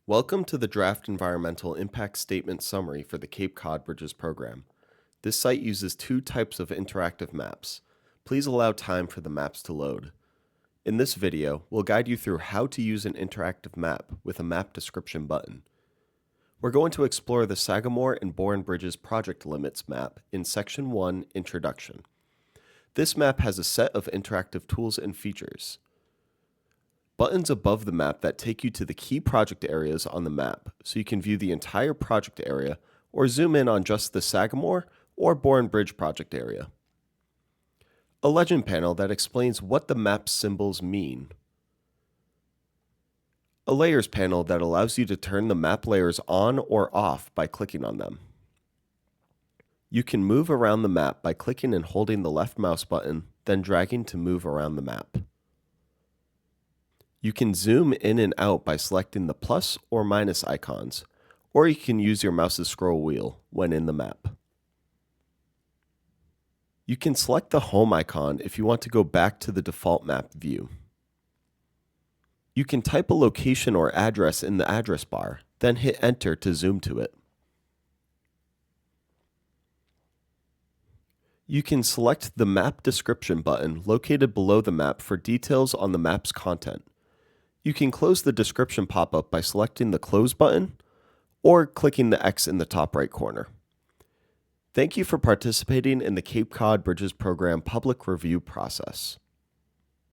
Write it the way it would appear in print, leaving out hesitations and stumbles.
Welcome to the Draft Environmental Impact Statement Summary for the Cape Cod Bridges program. This site uses two types of interactive maps. Please allow time for the maps to load. In this video, we'll guide you through how to use an interactive map with a map description button. We're going to explore the Sagamore and Bourne Bridges project limits map in Section 1, Introduction. This map has a set of interactive tools and features. Buttons above the map that take you to the key project areas on the map, so you can view the entire project area or zoom in on just the Sagamore or Bourne Bridge project area. A legend panel that explains what the map's symbols mean. A layers panel that allows you to turn the map layers on or off by clicking on them. You can move around the map by clicking and holding the left mouse button, then dragging to move around the map. You can zoom in and out by selecting the plus or minus icons, or you can use your mouse's scroll wheel when in the map. You can select the home icon if you want to go back to the default map view. You can type a location or address in the address bar, then hit enter to zoom to it. You can select the map description button located below the map for details on the map's content. You can close the description pop-up by selecting the Close button or clicking the X in the top right corner. Thank you for participating in the Cape Cod Bridges Program public review process.